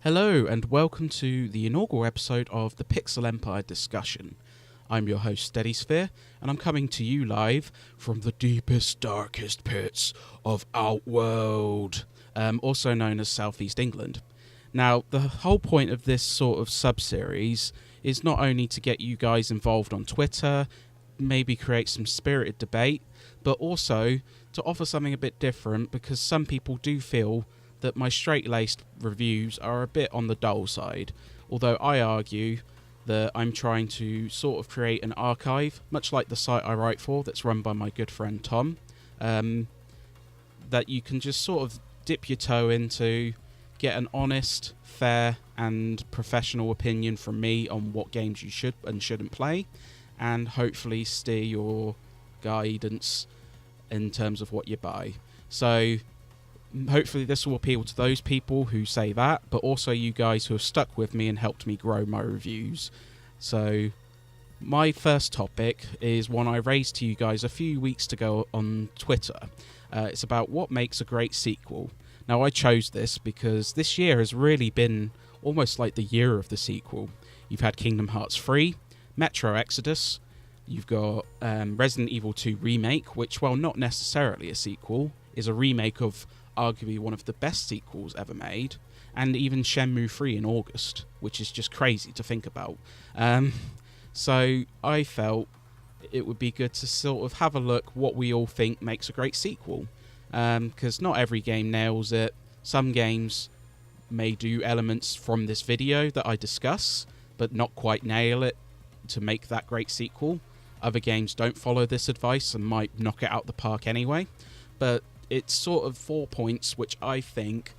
Hello and welcome to the inaugural episode of the Pixel Empire discussion. I'm your host Steadysphere and I'm coming to you live from the deepest, darkest pits of Outworld, also known as Southeast England. Now, the whole point of this sort of sub-series is not only to get you guys involved on Twitter, maybe create some spirited debate, but also to offer something a bit different because some people do feel that my straight-laced reviews are a bit on the dull side, although I argue that I'm trying to sort of create an archive, much like the site I write for that's run by my good friend Tom, that you can just sort of dip your toe into, get an honest, fair and professional opinion from me on what games you should and shouldn't play, and hopefully steer your guidance in terms of what you buy. So hopefully this will appeal to those people who say that, but also you guys who have stuck with me and helped me grow my reviews. So my first topic is one I raised to you guys a few weeks ago on Twitter. It's about what makes a great sequel. Now, I chose this because this year has really been almost like the year of the sequel. You've had Kingdom Hearts 3, Metro Exodus, you've got Resident Evil 2 Remake, which, while not necessarily a sequel, is a remake of arguably one of the best sequels ever made, and even Shenmue 3 in August, which is just crazy to think about. So I felt it would be good to sort of have a look what we all think makes a great sequel, because not every game nails it. Some games may do elements from this video that I discuss, but not quite nail it to make that great sequel. Other games don't follow this advice and might knock it out the park anyway, but it's sort of 4 points which I think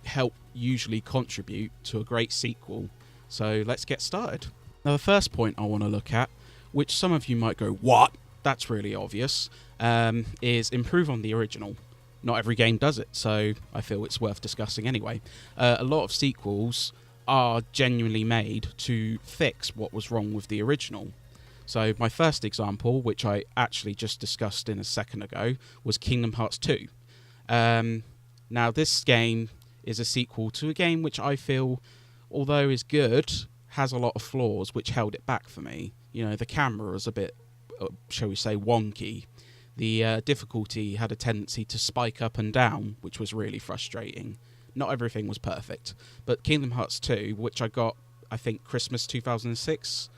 help usually contribute to a great sequel. So let's get started. Now, the first point I want to look at, which some of you might go, what? That's really obvious, is improve on the original. Not every game does it, so I feel it's worth discussing anyway. A lot of sequels are genuinely made to fix what was wrong with the original. So my first example, which I actually just discussed in a second ago, was Kingdom Hearts 2. Now, this game is a sequel to a game which I feel, although is good, has a lot of flaws which held it back for me. You know, the camera was a bit, shall we say, wonky. The difficulty had a tendency to spike up and down, which was really frustrating. Not everything was perfect. But Kingdom Hearts 2, which I got, I think, Christmas 2006...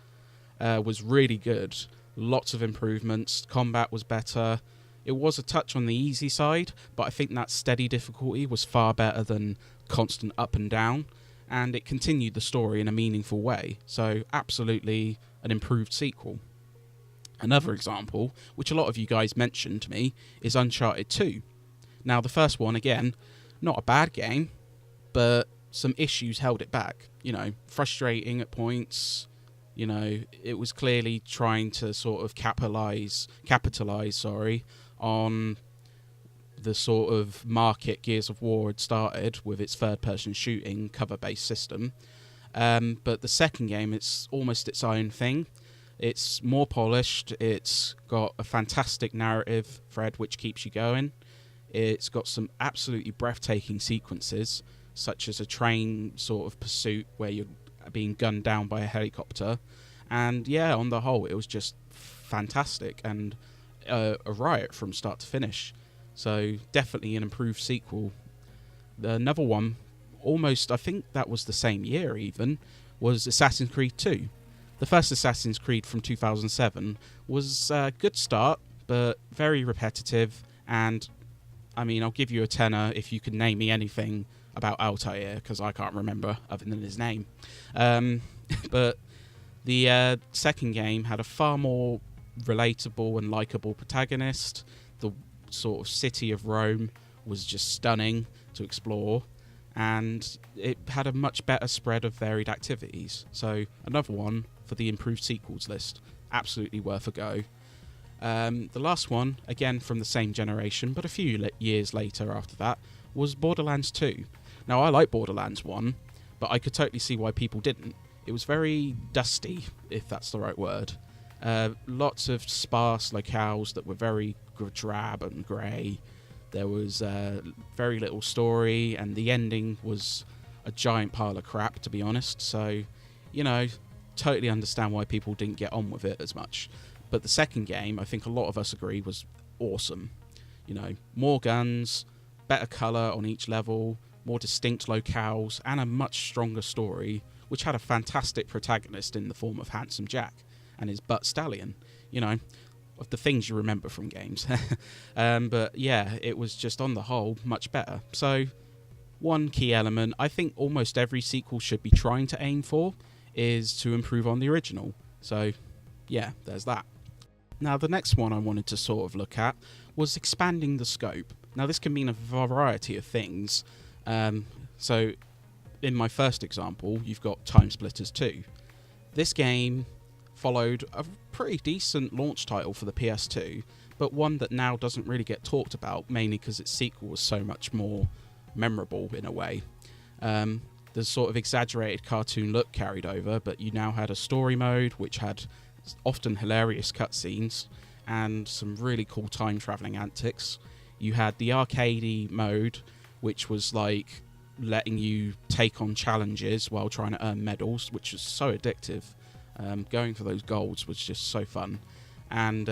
was really good. Lots of improvements. Combat was better. It was a touch on the easy side, but I think that steady difficulty was far better than constant up and down, and it continued the story in a meaningful way. So absolutely an improved sequel. Another example, which a lot of you guys mentioned to me, is Uncharted 2. Now, the first one, again, not a bad game, but some issues held it back. You know, frustrating at points. You know, it was clearly trying to sort of capitalize, on the sort of market Gears of War had started with its third-person shooting cover-based system. But the second game, it's almost its own thing. It's more polished. It's got a fantastic narrative thread which keeps you going. It's got some absolutely breathtaking sequences, such as a train sort of pursuit where you're being gunned down by a helicopter, and yeah, on the whole it was just fantastic and a riot from start to finish. So definitely an improved sequel. Another one, almost, I think that was the same year even, was Assassin's Creed 2. The first Assassin's Creed from 2007 was a good start, but very repetitive, and I mean, I'll give you a tenner if you can name me anything about Altair, because I can't remember other than his name. But the second game had a far more relatable and likeable protagonist. The sort of city of Rome was just stunning to explore, and it had a much better spread of varied activities. So another one for the improved sequels list. Absolutely worth a go. The last one, again from the same generation, but a few years later after that, was Borderlands 2. Now, I like Borderlands 1, but I could totally see why people didn't. It was very dusty, if that's the right word. Lots of sparse locales that were very drab and grey. There was very little story, and the ending was a giant pile of crap, to be honest. So, you know, totally understand why people didn't get on with it as much. But the second game, I think a lot of us agree, was awesome. You know, more guns, better colour on each level, more distinct locales, and a much stronger story, which had a fantastic protagonist in the form of Handsome Jack and his butt stallion. You know, of the things you remember from games. But yeah, it was just on the whole much better. So one key element I think almost every sequel should be trying to aim for is to improve on the original. So yeah, there's that. Now the next one I wanted to sort of look at was expanding the scope. Now this can mean a variety of things. So in my first example, you've got Time Splitters 2. This game followed a pretty decent launch title for the PS2, but one that now doesn't really get talked about, mainly because its sequel was so much more memorable in a way. The sort of exaggerated cartoon look carried over, but you now had a story mode which had often hilarious cutscenes and some really cool time travelling antics. You had the arcadey mode, which was like letting you take on challenges while trying to earn medals, which was so addictive. Going for those golds was just so fun. And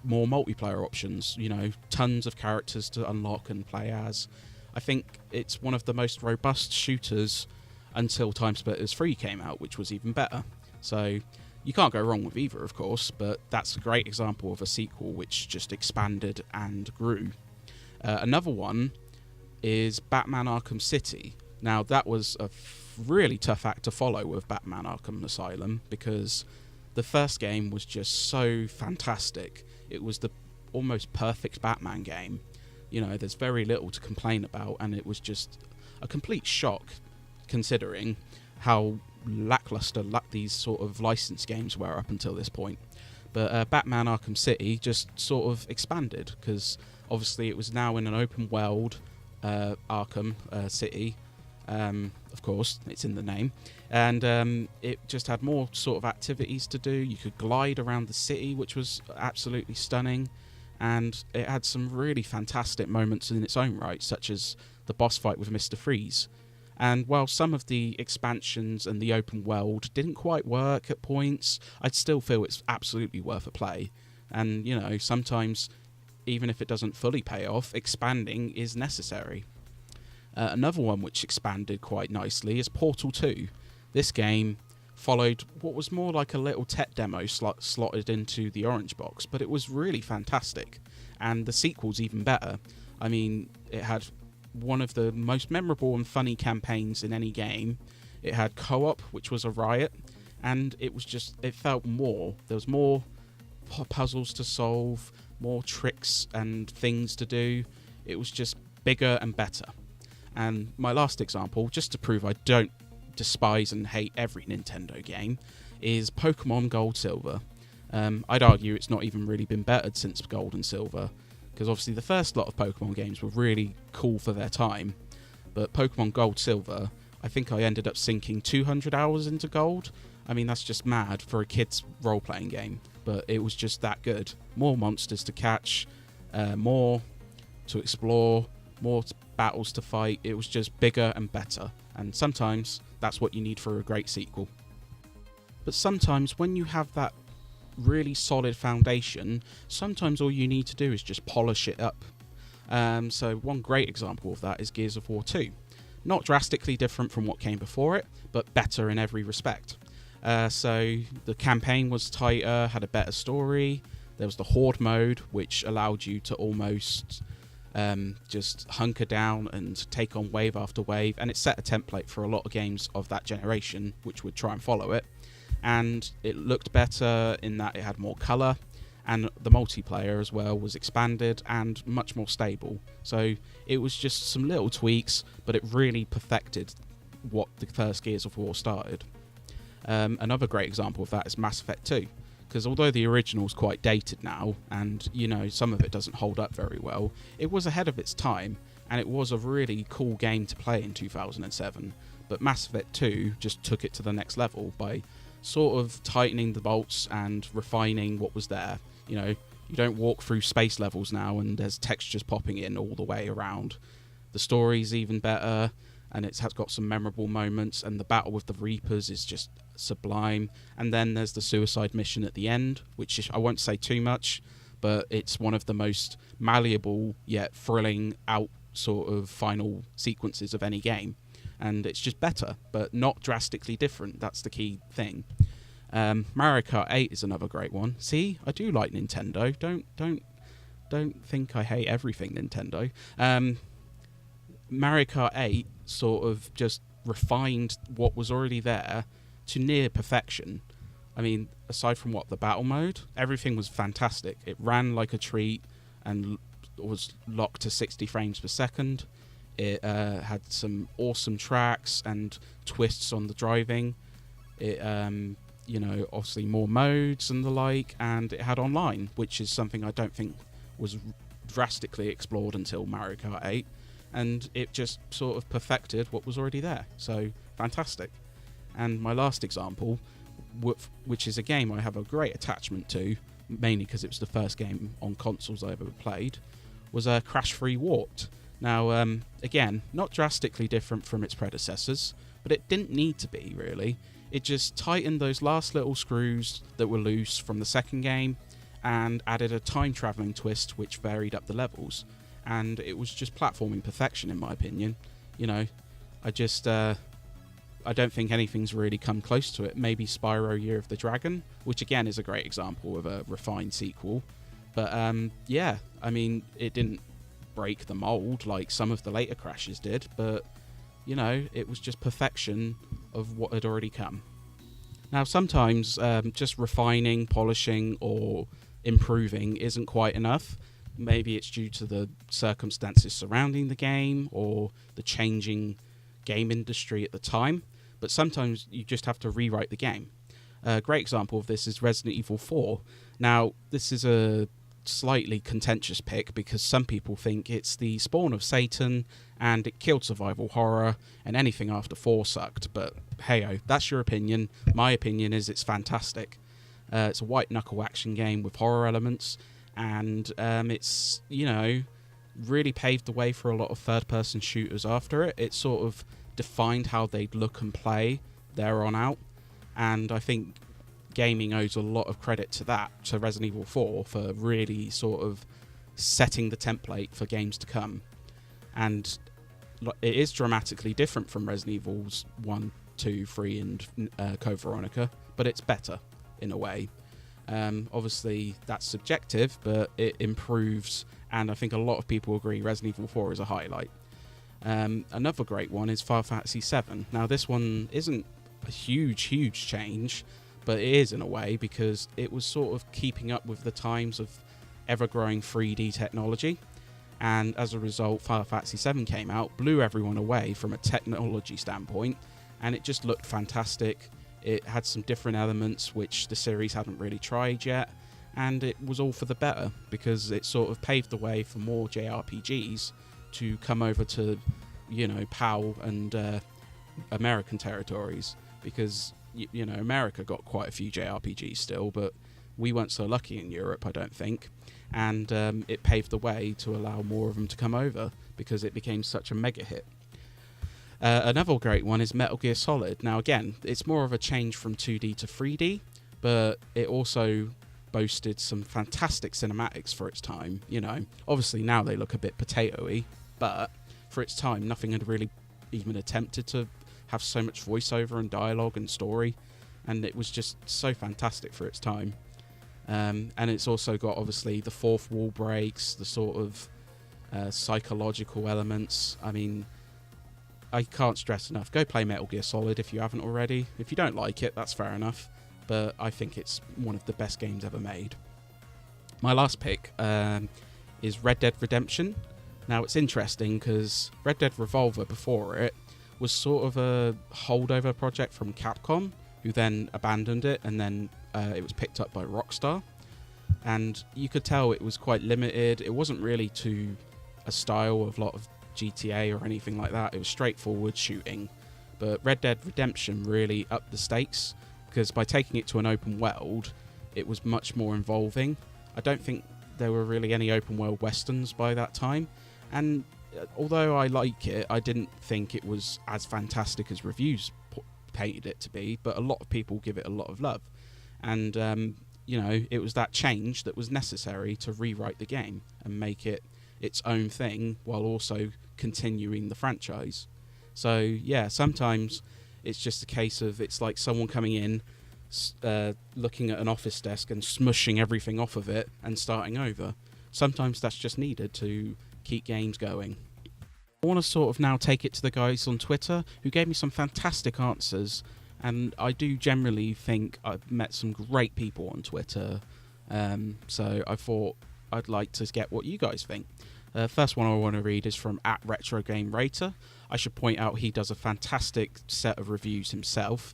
more multiplayer options, you know, tons of characters to unlock and play as. I think it's one of the most robust shooters until Time Splitters 3 came out, which was even better. So you can't go wrong with either, of course, but that's a great example of a sequel which just expanded and grew. Another one is Batman Arkham City. Now, that was a really tough act to follow with Batman Arkham Asylum, because the first game was just so fantastic. It was the almost perfect Batman game. You know, there's very little to complain about, and it was just a complete shock considering how lackluster these sort of licensed games were up until this point. But Batman Arkham City just sort of expanded, because obviously it was now in an open world Arkham City. Of course, it's in the name. And it just had more sort of activities to do. You could glide around the city, which was absolutely stunning. And it had some really fantastic moments in its own right, such as the boss fight with Mr. Freeze. And while some of the expansions and the open world didn't quite work at points, I'd still feel it's absolutely worth a play. And, you know, sometimes, even if it doesn't fully pay off, expanding is necessary. Another one which expanded quite nicely is Portal 2. This game followed what was more like a little tech demo slotted into the orange box, but it was really fantastic. And the sequel's even better. I mean, it had one of the most memorable and funny campaigns in any game. It had co-op, which was a riot, and it felt more. There was more puzzles to solve, more tricks and things to do. It was just bigger and better. And my last example, just to prove I don't despise and hate every Nintendo game, is Pokemon Gold Silver. I'd argue it's not even really been bettered since Gold and Silver, because obviously the first lot of Pokemon games were really cool for their time, but Pokemon Gold Silver, I think I ended up sinking 200 hours into Gold. I mean, that's just mad for a kid's role-playing game, but it was just that good. More monsters to catch, more to explore, more battles to fight. It was just bigger and better, and sometimes that's what you need for a great sequel. But sometimes when you have that really solid foundation, sometimes all you need to do is just polish it up. So one great example of that is Gears of War 2. Not drastically different from what came before it, but better in every respect. So the campaign was tighter, had a better story. There was the Horde mode, which allowed you to almost just hunker down and take on wave after wave, and it set a template for a lot of games of that generation which would try and follow it. And it looked better in that it had more colour, and the multiplayer as well was expanded and much more stable. So it was just some little tweaks, but it really perfected what the first Gears of War started. Another great example of that is Mass Effect 2, because although the original's quite dated now, and you know some of it doesn't hold up very well, it was ahead of its time, and it was a really cool game to play in 2007. But Mass Effect 2 just took it to the next level by sort of tightening the bolts and refining what was there. You know, you don't walk through space levels now and there's textures popping in all the way around. The story's even better. and it has got some memorable moments, and the battle with the Reapers is just sublime. And then there's the suicide mission at the end, which I won't say too much, but it's one of the most malleable yet thrilling out sort of final sequences of any game. And it's just better, but not drastically different. That's the key thing. Mario Kart 8 is another great one. See, I do like Nintendo. Don't think I hate everything Nintendo. Mario Kart 8 sort of just refined what was already there to near perfection. I mean, aside from the battle mode, everything was fantastic. It ran like a treat and was locked to 60 frames per second. It had some awesome tracks and twists on the driving. It, obviously more modes and the like, and it had online, which is something I don't think was drastically explored until Mario Kart 8. And it just sort of perfected what was already there. So, fantastic. And my last example, which is a game I have a great attachment to, mainly because it was the first game on consoles I ever played, was Crash 3 Warped. Now, again, not drastically different from its predecessors, but it didn't need to be, really. It just tightened those last little screws that were loose from the second game and added a time-travelling twist which varied up the levels. And it was just platforming perfection, in my opinion. I don't think anything's really come close to it. Maybe Spyro Year of the Dragon, which again is a great example of a refined sequel. But it didn't break the mold like some of the later Crashes did, but it was just perfection of what had already come. Now, sometimes just refining, polishing, or improving isn't quite enough. Maybe it's due to the circumstances surrounding the game or the changing game industry at the time, but sometimes you just have to rewrite the game. A great example of this is Resident Evil 4. Now, this is a slightly contentious pick because some people think it's the spawn of Satan and it killed survival horror and anything after 4 sucked, but hey-oh, that's your opinion. My opinion is it's fantastic. It's a white-knuckle action game with horror elements, and it's, really paved the way for a lot of third-person shooters after it. It sort of defined how they'd look and play there on out, and I think gaming owes a lot of credit to that, to Resident Evil 4, for really sort of setting the template for games to come. And it is dramatically different from Resident Evil's 1, 2, 3 and Code Veronica, but it's better in a way. Obviously, that's subjective, but it improves, and I think a lot of people agree Resident Evil 4 is a highlight. Another great one is Final Fantasy VII. Now, this one isn't a huge change, but it is in a way because it was sort of keeping up with the times of ever-growing 3D technology, and as a result, Final Fantasy VII came out, blew everyone away from a technology standpoint, and it just looked fantastic. It had some different elements which the series hadn't really tried yet, and it was all for the better because it sort of paved the way for more JRPGs to come over to, PAL and American territories, because America got quite a few JRPGs still, but we weren't so lucky in Europe, I don't think, and it paved the way to allow more of them to come over because it became such a mega hit. Another great one is Metal Gear Solid. Now, again, it's more of a change from 2D to 3D, but it also boasted some fantastic cinematics for its time. Obviously now they look a bit potato-y, but for its time, nothing had really even attempted to have so much voiceover and dialogue and story, and it was just so fantastic for its time. And it's also got, obviously, the fourth wall breaks, the sort of psychological elements. I mean, I can't stress enough, go play Metal Gear Solid if you haven't already. If you don't like it, that's fair enough, but I think it's one of the best games ever made. My last pick is Red Dead Redemption. Now, it's interesting because Red Dead Revolver before it was sort of a holdover project from Capcom, who then abandoned it, and then it was picked up by Rockstar. And you could tell it was quite limited. It wasn't really to a style of a lot of GTA or anything like that. It was straightforward shooting. But Red Dead Redemption really upped the stakes, because by taking it to an open world, it was much more involving. I don't think there were really any open world westerns by that time, and although I like it, I didn't think it was as fantastic as reviews painted it to be, but a lot of people give it a lot of love. And, it was that change that was necessary to rewrite the game and make it its own thing while also continuing the franchise. So, yeah, sometimes it's just a case of it's like someone coming in, looking at an office desk and smushing everything off of it and starting over. Sometimes that's just needed to keep games going. I want to sort of now take it to the guys on Twitter who gave me some fantastic answers, and I do generally think I've met some great people on Twitter, so I thought I'd like to get what you guys think. First one I want to read is from @RetroGameRater. I should point out he does a fantastic set of reviews himself,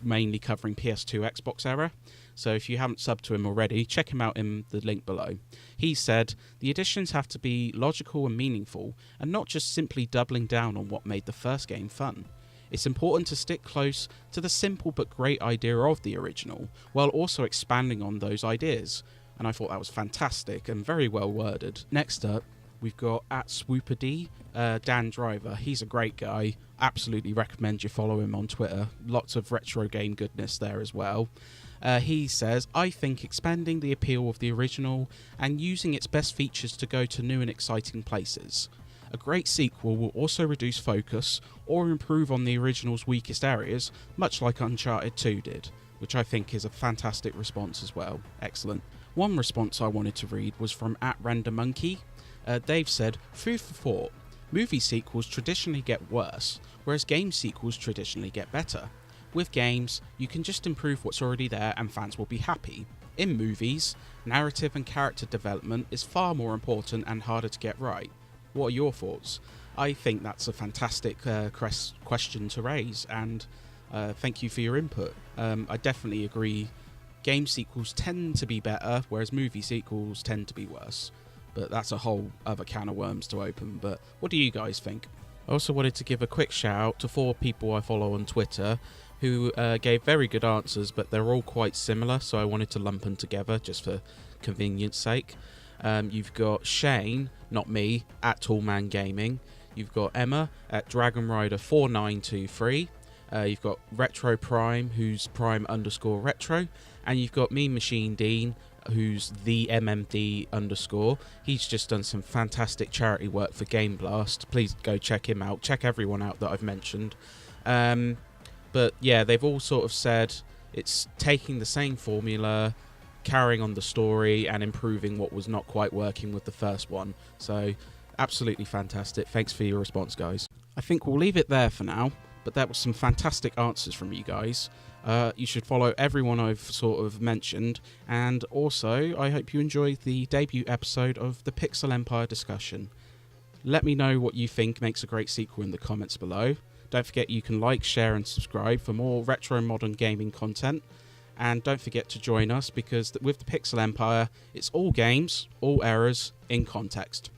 mainly covering PS2 Xbox era. So if you haven't subbed to him already, check him out in the link below. He said, the additions have to be logical and meaningful, and not just simply doubling down on what made the first game fun. It's important to stick close to the simple but great idea of the original, while also expanding on those ideas. And I thought that was fantastic and very well worded. Next up, we've got @SwooperD, Dan Driver. He's a great guy. Absolutely recommend you follow him on Twitter. Lots of retro game goodness there as well. He says, I think expanding the appeal of the original and using its best features to go to new and exciting places. A great sequel will also reduce focus or improve on the original's weakest areas, much like Uncharted 2 did, which I think is a fantastic response as well. Excellent. One response I wanted to read was from @RandomMonkey. Dave said, food for thought. Movie sequels traditionally get worse, whereas game sequels traditionally get better. With games, you can just improve what's already there and fans will be happy. In movies, narrative and character development is far more important and harder to get right. What are your thoughts? I think that's a fantastic question to raise, and thank you for your input. I definitely agree. Game sequels tend to be better, whereas movie sequels tend to be worse. But that's a whole other can of worms to open. But what do you guys think? I also wanted to give a quick shout out to 4 people I follow on Twitter who gave very good answers, but they're all quite similar, so I wanted to lump them together just for convenience sake. You've got Shane, not me, @TallmanGaming. You've got Emma @DragonRider4923. You've got Retro Prime, who's Prime_Retro. And you've got Mean Machine Dean, who's the MMD_. He's just done some fantastic charity work for Game Blast. Please go check him out. Check everyone out that I've mentioned. But yeah, they've all sort of said it's taking the same formula, carrying on the story, and improving what was not quite working with the first one. So absolutely fantastic. Thanks for your response, guys. I think we'll leave it there for now, but that was some fantastic answers from you guys. You should follow everyone I've sort of mentioned, and also I hope you enjoyed the debut episode of the Pixel Empire discussion. Let me know what you think makes a great sequel in the comments below. Don't forget you can like, share and subscribe for more retro modern gaming content. And don't forget to join us, because with the Pixel Empire, it's all games, all errors, in context.